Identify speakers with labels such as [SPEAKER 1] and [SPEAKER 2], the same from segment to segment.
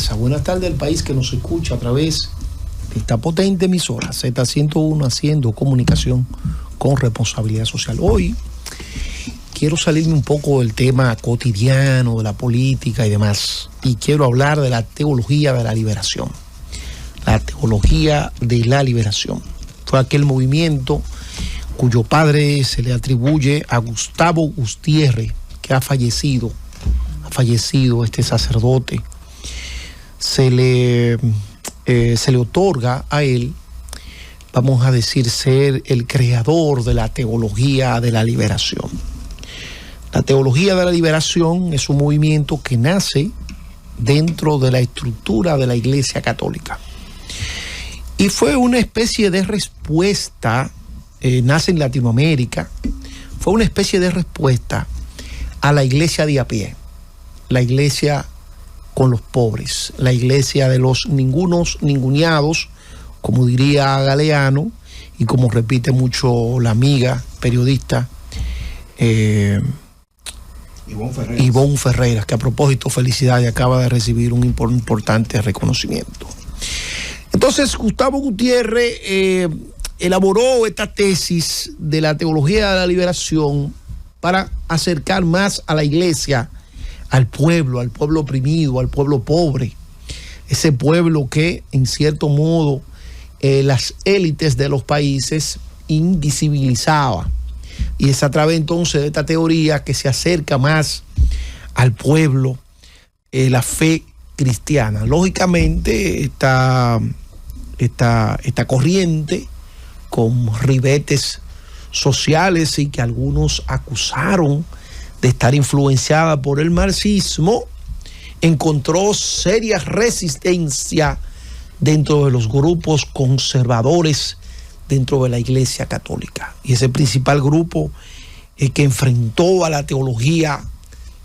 [SPEAKER 1] mesa. Buenas tardes al país que nos escucha a través de esta potente emisora Z101, haciendo comunicación con responsabilidad social. Hoy quiero salirme un poco del tema cotidiano, de la política y demás, y quiero hablar de la teología de la liberación. La teología de la liberación fue aquel movimiento cuyo padre se le atribuye a Gustavo Gutiérrez, que ha fallecido este sacerdote. Se le otorga a él, vamos a decir, ser el creador de la teología de la liberación. La teología de la liberación es un movimiento que nace dentro de la estructura de la Iglesia Católica. Y fue una especie de respuesta, nace en Latinoamérica, fue una especie de respuesta a la iglesia de a pie, la iglesia con los pobres, la iglesia de los ningunos, ninguneados, como diría Galeano, y como repite mucho la amiga periodista Ivonne Ferreira, que a propósito, felicidades, acaba de recibir un importante reconocimiento. Entonces, Gustavo Gutiérrez elaboró esta tesis de la teología de la liberación para acercar más a la iglesia, al pueblo oprimido, al pueblo pobre, ese pueblo que en cierto modo las élites de los países invisibilizaba. Y es a través entonces de esta teoría que se acerca más al pueblo la fe cristiana. Lógicamente esta corriente con ribetes sociales y que algunos acusaron de estar influenciada por el marxismo, encontró seria resistencia dentro de los grupos conservadores dentro de la Iglesia Católica. Y ese principal grupo que enfrentó a la teología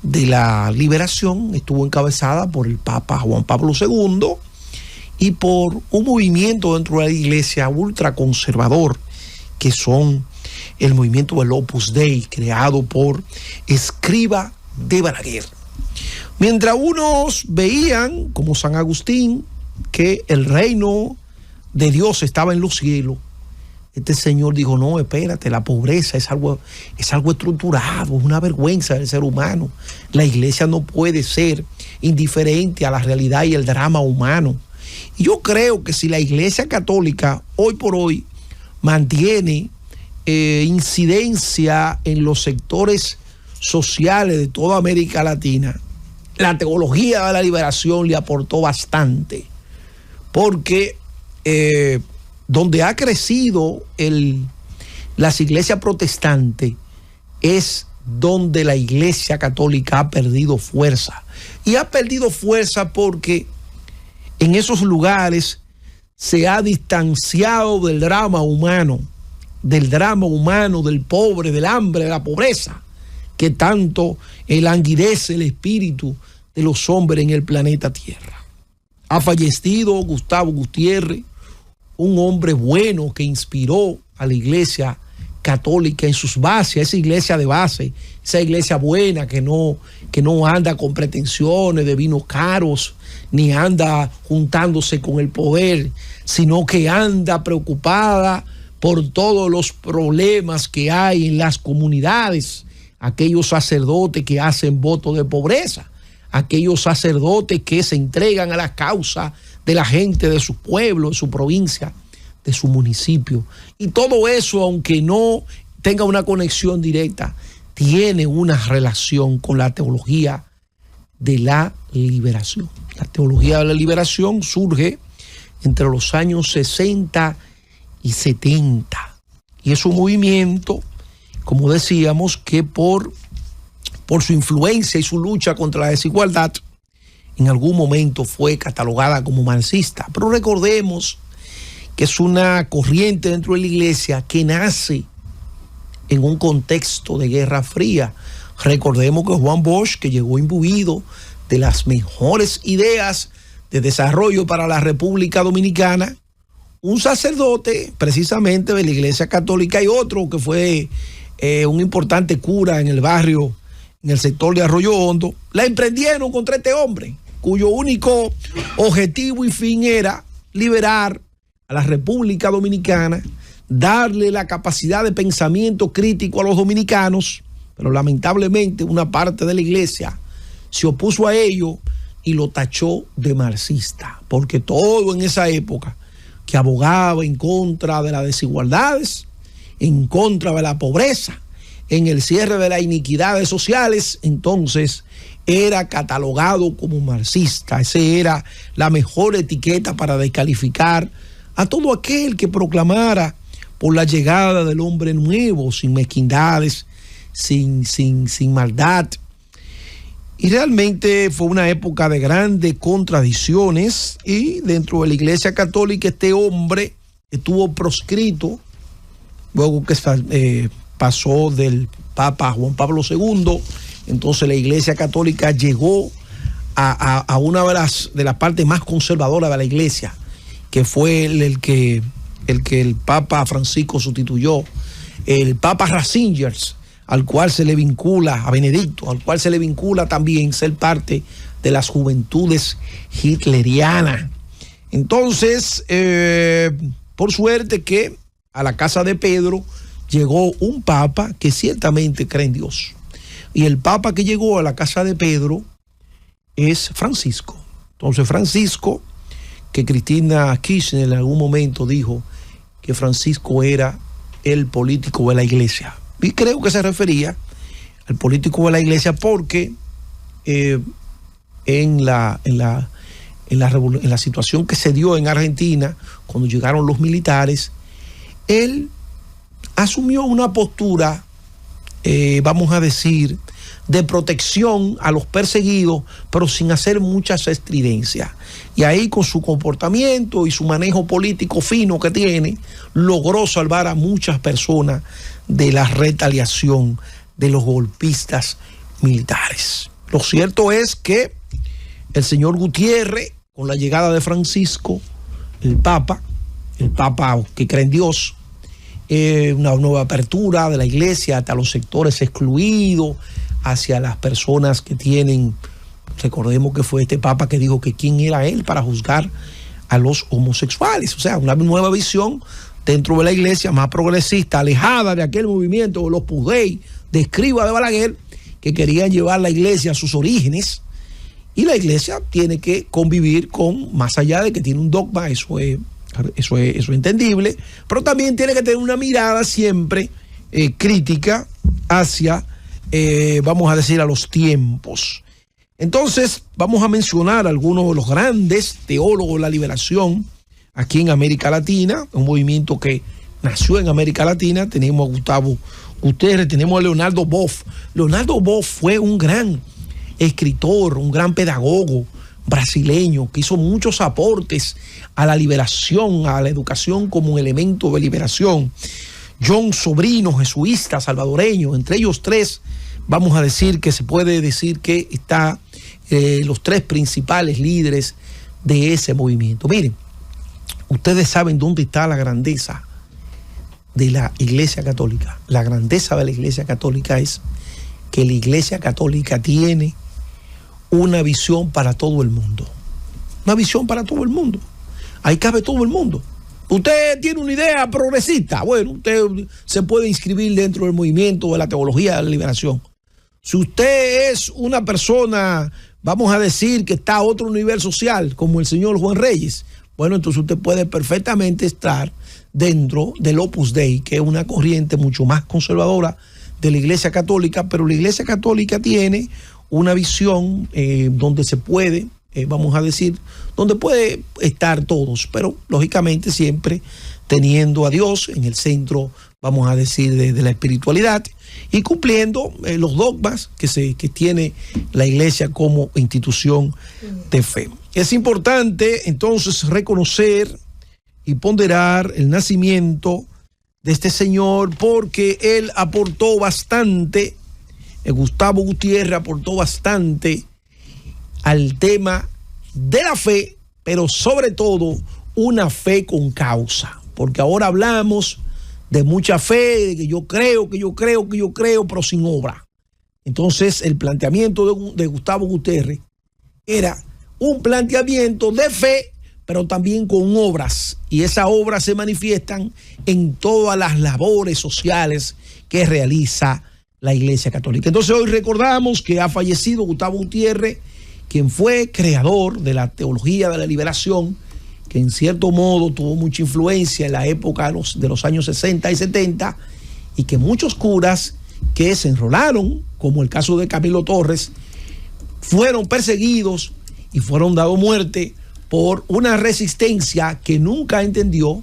[SPEAKER 1] de la liberación estuvo encabezada por el Papa Juan Pablo II y por un movimiento dentro de la Iglesia ultraconservador, que son el movimiento del Opus Dei, creado por Escriba de Balaguer. Mientras unos veían, como San Agustín, que el reino de Dios estaba en los cielos, este señor dijo: no, espérate, la pobreza es algo estructurado, es una vergüenza del ser humano. La iglesia no puede ser indiferente a la realidad y el drama humano. Y yo creo que si la Iglesia Católica hoy por hoy mantiene incidencia en los sectores sociales de toda América Latina, la teología de la liberación le aportó bastante, porque donde ha crecido las iglesias protestantes es donde la Iglesia Católica ha perdido fuerza. Y ha perdido fuerza porque en esos lugares se ha distanciado del drama humano, del pobre, del hambre, de la pobreza, que tanto languidece el espíritu de los hombres en el planeta Tierra. Ha fallecido Gustavo Gutiérrez, un hombre bueno que inspiró a la Iglesia Católica en sus bases, esa iglesia de base, esa iglesia buena que no anda con pretensiones de vinos caros, ni anda juntándose con el poder, sino que anda preocupada por todos los problemas que hay en las comunidades, aquellos sacerdotes que hacen voto de pobreza, aquellos sacerdotes que se entregan a la causa de la gente de su pueblo, de su provincia, de su municipio. Y todo eso, aunque no tenga una conexión directa, tiene una relación con la teología de la liberación. La teología de la liberación surge entre los años 60 y 70. Y es un movimiento, como decíamos, que por su influencia y su lucha contra la desigualdad, en algún momento fue catalogada como marxista. Pero recordemos que es una corriente dentro de la iglesia que nace en un contexto de Guerra Fría. Recordemos que Juan Bosch, que llegó imbuido de las mejores ideas de desarrollo para la República Dominicana, un sacerdote precisamente de la Iglesia Católica y otro que fue un importante cura en el barrio, en el sector de Arroyo Hondo, la emprendieron contra este hombre. cuyo único objetivo y fin era liberar a la República Dominicana, darle la capacidad de pensamiento crítico a los dominicanos, pero lamentablemente una parte de la iglesia se opuso a ello y lo tachó de marxista, porque todo en esa época que abogaba en contra de las desigualdades, en contra de la pobreza, en el cierre de las iniquidades sociales, entonces era catalogado como marxista. Esa era la mejor etiqueta para descalificar a todo aquel que proclamara por la llegada del hombre nuevo, sin mezquindades, sin maldad. Y realmente fue una época de grandes contradicciones, y dentro de la Iglesia Católica este hombre estuvo proscrito luego que pasó del Papa Juan Pablo II. Entonces la Iglesia Católica llegó a una de las partes más conservadoras de la Iglesia, que fue el que el Papa Francisco sustituyó, el Papa Ratzinger, al cual se le vincula, a Benedicto, al cual se le vincula también ser parte de las juventudes hitlerianas. Entonces, por suerte que a la casa de Pedro llegó un papa que ciertamente cree en Dios. Y el papa que llegó a la casa de Pedro es Francisco. Entonces Francisco, que Cristina Kirchner en algún momento dijo que Francisco era el político de la iglesia. Y creo que se refería al político de la iglesia porque en la situación que se dio en Argentina, cuando llegaron los militares, él asumió una postura, vamos a decir, de protección a los perseguidos, pero sin hacer muchas estridencias. Y ahí, con su comportamiento y su manejo político fino que tiene, logró salvar a muchas personas de la retaliación de los golpistas militares. Lo cierto es que el señor Gutiérrez, con la llegada de Francisco, el Papa que cree en Dios, una nueva apertura de la iglesia hasta los sectores excluidos, hacia las personas que tienen, recordemos que fue este Papa que dijo que quién era él para juzgar a los homosexuales. O sea, una nueva visión dentro de la iglesia, más progresista, alejada de aquel movimiento de los Pudey, de Escriba de Balaguer, que querían llevar la iglesia a sus orígenes. Y la iglesia tiene que convivir con, más allá de que tiene un dogma, eso es entendible, pero también tiene que tener una mirada siempre crítica hacia, vamos a decir, a los tiempos. Entonces, vamos a mencionar algunos de los grandes teólogos de la liberación aquí en América Latina, un movimiento que nació en América Latina. Tenemos a Gustavo Gutiérrez, tenemos a Leonardo Boff. Leonardo Boff fue un gran escritor, un gran pedagogo brasileño que hizo muchos aportes a la liberación, a la educación como un elemento de liberación. John Sobrino, jesuita salvadoreño, entre ellos tres, vamos a decir que se puede decir que está los tres principales líderes de ese movimiento. Miren, ustedes saben dónde está la grandeza de la Iglesia Católica. La grandeza de la Iglesia Católica es que la Iglesia Católica tiene una visión para todo el mundo. Una visión para todo el mundo. Ahí cabe todo el mundo. Usted tiene una idea progresista, bueno, usted se puede inscribir dentro del movimiento de la teología de la liberación. Si usted es una persona, vamos a decir, que está a otro nivel social, como el señor Juan Reyes, bueno, entonces usted puede perfectamente estar dentro del Opus Dei, que es una corriente mucho más conservadora de la Iglesia Católica, pero la Iglesia Católica tiene una visión donde se puede, vamos a decir, donde puede estar todos, pero lógicamente siempre teniendo a Dios en el centro, vamos a decir, de la espiritualidad, y cumpliendo los dogmas que tiene la Iglesia como institución de fe. Es importante entonces reconocer y ponderar el nacimiento de este señor, porque él aportó bastante, Gustavo Gutiérrez aportó bastante al tema de la fe, pero sobre todo una fe con causa, porque ahora hablamos de mucha fe, de que yo creo, pero sin obra. Entonces el planteamiento de Gustavo Gutiérrez era un planteamiento de fe, pero también con obras. Y esas obras se manifiestan en todas las labores sociales que realiza la Iglesia Católica. Entonces hoy recordamos que ha fallecido Gustavo Gutiérrez, quien fue creador de la teología de la liberación, que en cierto modo tuvo mucha influencia en la época de los años 60 y 70, y que muchos curas que se enrolaron, como el caso de Camilo Torres, fueron perseguidos y fueron dados muerte por una resistencia que nunca entendió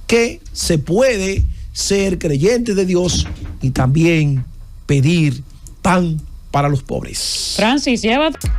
[SPEAKER 1] que se puede ser creyente de Dios y también pedir pan para los pobres.
[SPEAKER 2] Francis, llévate.